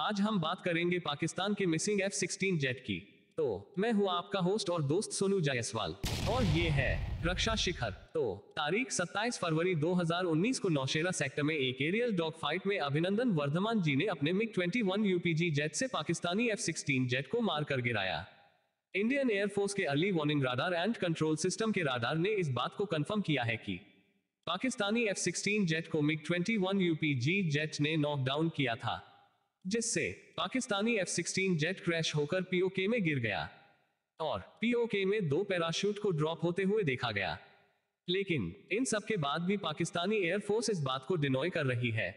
आज हम बात करेंगे पाकिस्तान के मिसिंग F-16 जेट की। तो मैं हूं आपका होस्ट और दोस्त सोनू जायसवाल और ये है रक्षा शिखर। तो तारीख 27 फरवरी 2019 को नौशेरा सेक्टर में एक एरियल डॉग फाइट में अभिनंदन वर्धमान जी ने अपने MiG-21 UPG जेट से पाकिस्तानी F-16 जेट को मारकर गिराया। इंडियन एयरफोर्स के early warning radar and control system के राडार ने इस बात को कंफर्म किया है कि पाकिस्तानी F-16 जेट को MiG-21 UPG जेट ने नॉकडाउन किया था, जिससे पाकिस्तानी F-16 जेट क्रैश होकर पीओके में गिर गया और पीओके में 2 पैराशूट को ड्रॉप होते हुए देखा गया। लेकिन इन सब के बाद भी पाकिस्तानी एयरफोर्स इस बात को डिनॉय कर रही है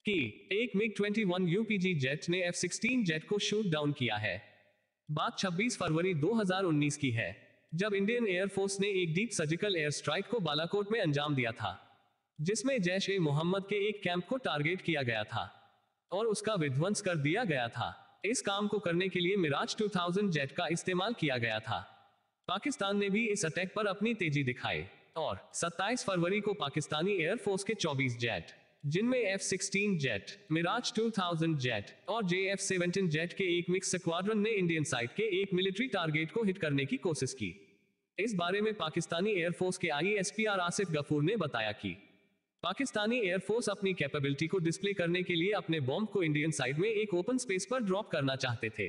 कि एक MiG-21 UPG जेट ने F-16 जेट को शूट डाउन किया है। बात 26 फरवरी 2019 की है, जब इंडियन एयरफोर्स ने एक डीप सर्जिकल एयर स्ट्राइक को बालाकोट में अंजाम दिया था, जिसमें जैश-ए-मोहम्मद के एक कैंप को टारगेट किया गया था और उसका विध्वंस कर दिया गया था। इस काम को करने के लिए मिराज 2000 जेट का इस्तेमाल किया गया था। पाकिस्तान ने भी इस अटैक पर अपनी तेजी दिखाई और 27 फरवरी को पाकिस्तानी एयरफोर्स के 24 जेट, जिनमें F-16 जेट, मिराज 2000 जेट और JF-17 जेट के एक मिक्स स्क्वाड्रन ने इंडियन साइड के एक मिलिट्री टारगेट को हिट करने की कोशिश की। इस बारे में पाकिस्तानी एयरफोर्स के ISPR आसिफ गफूर ने बताया कि पाकिस्तानी एयरफोर्स अपनी कैपेबिलिटी को डिस्प्ले करने के लिए अपने बॉम्ब को इंडियन साइड में एक ओपन स्पेस पर ड्रॉप करना चाहते थे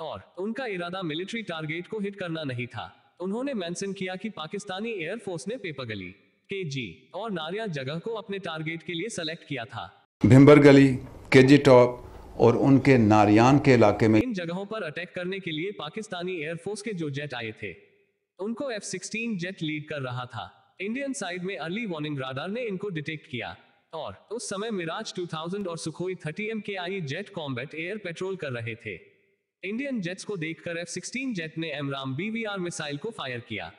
और उनका इरादा मिलिट्री टारगेट को हिट करना नहीं था। उन्होंने मेंशन किया कि पाकिस्तानी एयरफोर्स ने पेपरगली, केजी और नारिया जगह को अपने टारगेट के लिए सेलेक्ट किया था। भिम्बर गली, केजी टॉप और उनके नारियान के इलाके में इन जगहों पर अटैक करने के लिए पाकिस्तानी एयरफोर्स के जो जेट आए थे, उनको F-16 जेट लीड कर रहा था। इंडियन साइड में अर्ली वार्निंग राडार ने इनको डिटेक्ट किया और उस समय मिराज 2000 और Sukhoi 30 MKI jet combat air petrol कर रहे थे। इंडियन जेट्स को देखकर F-16 जेट ने एमराम BVR मिसाइल को फायर किया,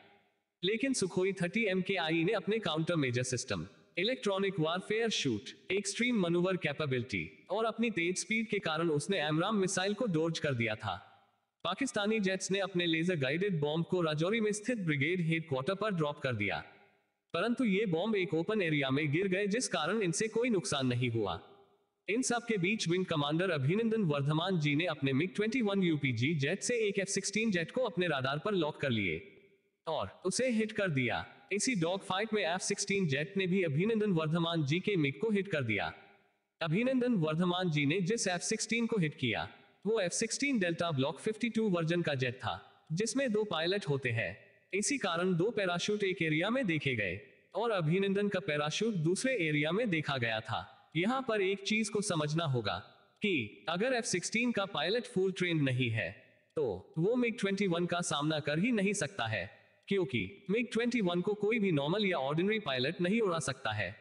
लेकिन सुखोई 30 MKI ने अपने counter measure system, electronic warfare shoot, extreme manoeuvre capability और अपनी तेज स्पीड के कारण उसने एमराम मिसाइल को डोज कर दिया था। पाकिस्तानी जेट्स ने अपने लेजर गाइडेड बॉम्ब को राजौरी में स्थित ब्रिगेड हेडक्वार्टर पर ड्रॉप कर दिया, परंतु ये बॉम्ब एक ओपन एरिया में गिर गए, जिस कारण इनसे कोई नुकसान नहीं हुआ। इन सब के बीच विंग कमांडर अभिनंदन वर्धमान जी ने अपने MiG-21 UPG जेट से एक F-16 जेट को अपने राडार पर लॉक कर लिए और उसे हिट कर दिया। इसी डॉग फाइट में F-16 जेट ने भी अभिनंदन वर्धमान जी के मिग को हिट कर दिया। अभिनंदन वर्धमान जी ने जिस F-16 को हिट किया, वो F-16 डेल्टा ब्लॉक 52 वर्जन का जेट था, जिसमें 2 पायलट होते हैं। इसी कारण 2 पैराशूट एक एरिया में देखे गए और अभिनंदन का पैराशूट दूसरे एरिया में देखा गया था। यहाँ पर एक चीज को समझना होगा कि अगर F-16 का पायलट फुल ट्रेंड नहीं है, तो वो MiG-21 का सामना कर ही नहीं सकता है, क्योंकि MiG-21 को कोई भी नॉर्मल या ऑर्डिनरी पायलट नहीं उड़ा सकता है।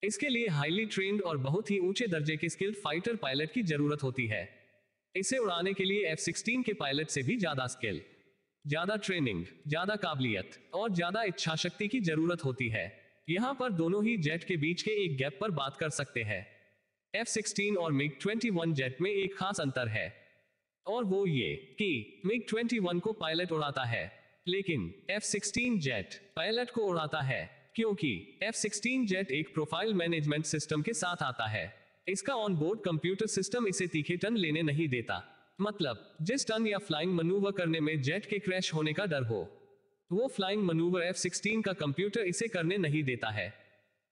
इसके लिए हाईली ट्रेंड और बहुत ही ऊंचे दर्जे के स्किल्ड फाइटर पायलट की जरूरत होती है। इसे उड़ाने के लिए F-16 के पायलट से भी ज्यादा स्किल, ज्यादा ट्रेनिंग, ज्यादा काबिलियत और ज्यादा इच्छा शक्ति की जरूरत होती है। यहाँ पर दोनों ही जेट के बीच के एक गैप पर बात कर सकते हैं। F-16 और MiG-21 जेट में एक खास अंतर है और वो ये कि MiG-21 को पायलट उड़ाता है, लेकिन F-16 जेट पायलट को उड़ाता है, क्योंकि F-16 जेट एक प्रोफाइल मैनेजमेंट सिस्टम के साथ आता है। इसका ऑन बोर्ड कंप्यूटर सिस्टम इसे तीखे टर्न लेने नहीं देता। मतलब जिस टर्न या फ्लाइंग मनूवर करने में जेट के क्रैश होने का डर हो, वो फ्लाइंग मनूवर F-16 का कंप्यूटर इसे करने नहीं देता है।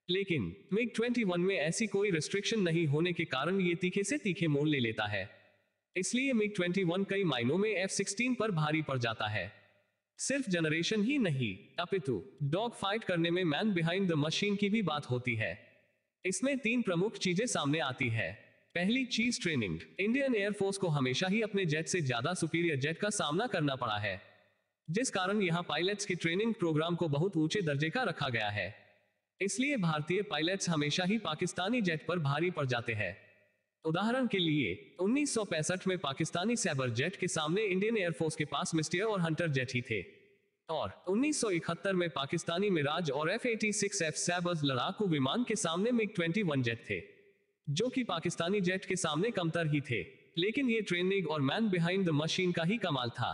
लेकिन MiG-21 में ऐसी कोई रिस्ट्रिक्शन नहीं होने के कारण ये तीखे से तीखे मोड़ ले लेता है। इसलिए MiG-21 कई मायनों में F-16 पर भारी पड़ जाता है। सिर्फ जनरेशन ही नहीं, अपितु डॉग फाइट करने में मैन बिहाइंड द मशीन की भी बात होती है। इसमें 3 प्रमुख चीजें सामने आती है। पहली चीज ट्रेनिंग। इंडियन एयरफोर्स को हमेशा ही अपने जेट से ज्यादा सुपीरियर जेट का सामना करना पड़ा है, जिस कारण यहाँ पायलट्स की ट्रेनिंग प्रोग्राम को बहुत ऊंचे दर्जे का रखा गया है। इसलिए भारतीय पायलट्स हमेशा ही पाकिस्तानी जेट पर भारी पड़ जाते हैं। उदाहरण के लिए 1965 में पाकिस्तानी सैबर जेट के सामने इंडियन एयरफोर्स के पास मिस्टियर और हंटर जेट ही थे और 1971 में पाकिस्तानी मिराज और F-86F सैबर्स लड़ाकू विमान के सामने MiG-21 जेट थे, जो कि पाकिस्तानी जेट के सामने कमतर ही थे। लेकिन ये ट्रेनिंग और मैन बिहाइंड द मशीन का ही कमाल था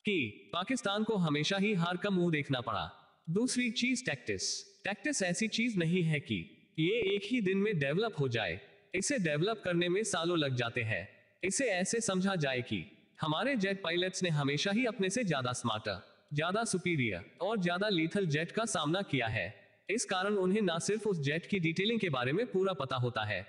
कि पाकिस्तान को हमेशा ही हार का मुंह देखना पड़ा। दूसरी चीज टैक्टिस। टैक्टिस ऐसी चीज नहीं है कि ये एक ही दिन में डेवलप हो जाए। इसे डेवलप करने में सालों लग जाते हैं। इसे ऐसे समझा जाए कि हमारे जेट पायलट्स ने हमेशा ही अपने से ज्यादा स्मार्टर, ज्यादा सुपीरियर और ज्यादा लीथल जेट का सामना किया है। इस कारण उन्हें ना सिर्फ उस जेट की डिटेलिंग के बारे में पूरा पता होता है,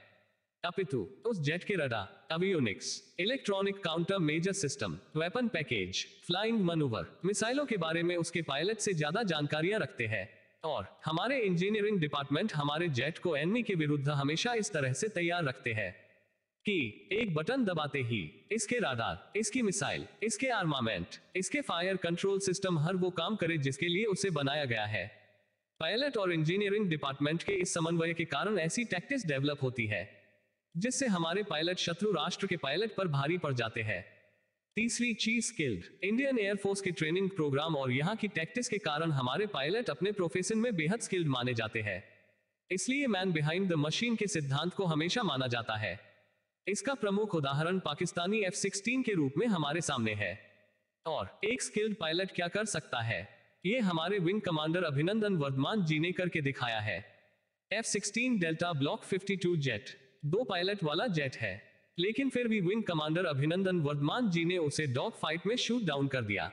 अपितु उस जेट के radar, avionics, electronic counter measure system, weapon package, flying manoeuvre, मिसाइलों के बारे में उसके पायलट से ज्यादा जानकारियां रखते हैं। और हमारे इंजीनियरिंग डिपार्टमेंट हमारे जेट को एनिमी के विरुद्ध हमेशा इस तरह से तैयार रखते हैं कि एक बटन दबाते ही इसके राडार, इसकी मिसाइल, इसके आर्मामेंट, इसके फायर कंट्रोल सिस्टम हर वो काम करे जिसके लिए उसे बनाया गया है। पायलट और इंजीनियरिंग डिपार्टमेंट के इस समन्वय के कारण ऐसी टैक्टिक्स डेवलप होती है जिससे हमारे पायलट शत्रु राष्ट्र के पायलट पर भारी पड़ जाते हैं। तीसरी चीज स्किल्ड इंडियन एयरफोर्स के ट्रेनिंग प्रोग्राम और यहाँ की टैक्टिक्स के कारण हमारे पायलट अपने प्रोफेशन में बेहद स्किल्ड माने जाते हैं। इसलिए मैन बिहाइंड द मशीन के सिद्धांत को हमेशा माना जाता है। इसका प्रमुख उदाहरण पाकिस्तानी F-16 के रूप में हमारे सामने है। और एक स्किल्ड पायलट क्या कर सकता है, ये हमारे विंग कमांडर अभिनंदन वर्धमान जी ने करके दिखाया है। F-16 delta block 52 jet 2 pilot वाला जेट है, लेकिन फिर भी विंग कमांडर अभिनंदन वर्धमान जी ने उसे डॉग फाइट में शूट डाउन कर दिया।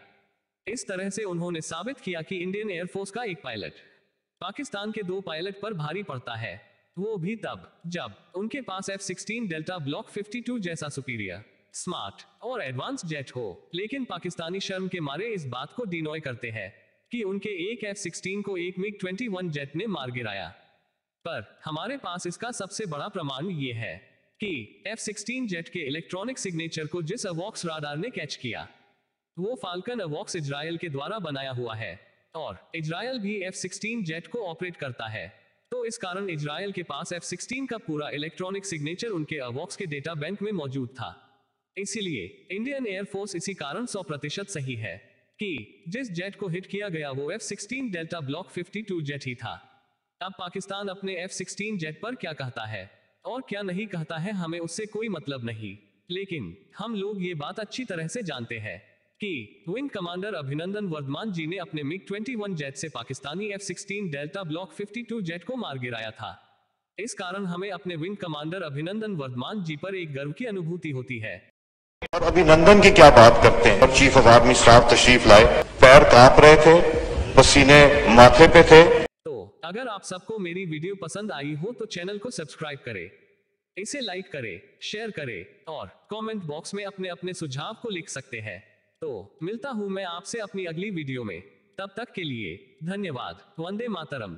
इस तरह से उन्होंने साबित किया कि इंडियन एयरफोर्स का एक पायलट पाकिस्तान के 2 पायलट पर भारी पड़ता है, वो भी तब जब उनके पास F-16 डेल्टा ब्लॉक 52 जैसा सुपीरियर, स्मार्ट और एडवांस जेट हो। लेकिन पाकिस्तानी शर्म के मारे इस बात को डिनॉय करते हैं कि उनके एक F-16 को एक MiG-21 जेट ने मार गिराया। पर हमारे पास इसका सबसे बड़ा प्रमाण ये है कि F-16 जेट के इलेक्ट्रॉनिक सिग्नेचर को जिस अवॉक्स राडार ने कैच किया, वो फाल्कन अवॉक्स इजराइल के द्वारा बनाया हुआ है और इजराइल भी F-16 जेट को ऑपरेट करता है। तो इस कारण इजराइल के पास F-16 का पूरा इलेक्ट्रॉनिक सिग्नेचर उनके अवॉक्स के डेटा बैंक में मौजूद था। इसीलिए इंडियन एयरफोर्स इसी कारण 100% सही है कि जिस जेट को हिट किया गया वो F-16 डेल्टा ब्लॉक 52 जेट ही था। अब पाकिस्तान अपने F-16 जेट पर क्या कहता है और क्या नहीं कहता है, हमें उससे कोई मतलब नहीं, लेकिन हम लोग ये बात अच्छी तरह से जानते हैं कि विंग कमांडर अभिनंदन वर्धमान जी ने अपने MiG-21 जेट से Pakistani F-16 delta block 52 jet को मार गिराया था। इस कारण हमें अपने विंग कमांडर अभिनंदन वर्धमान जी पर एक गर्व की अनुभूति होती है। और अभिनंदन की क्या बात करते हैं, चीफ ऑफ आर्मी स्टाफ तशरीफ लाए, पैर कांप रहे थे, पसीने माथे पे थे। तो अगर आप सबको मेरी वीडियो पसंद आई हो तो चैनल को सब्सक्राइब करें, इसे लाइक करें, शेयर करें और कमेंट बॉक्स में अपने अपने सुझाव को लिख सकते हैं। तो मिलता हूं मैं आपसे अपनी अगली वीडियो में, तब तक के लिए धन्यवाद। वंदे मातरम।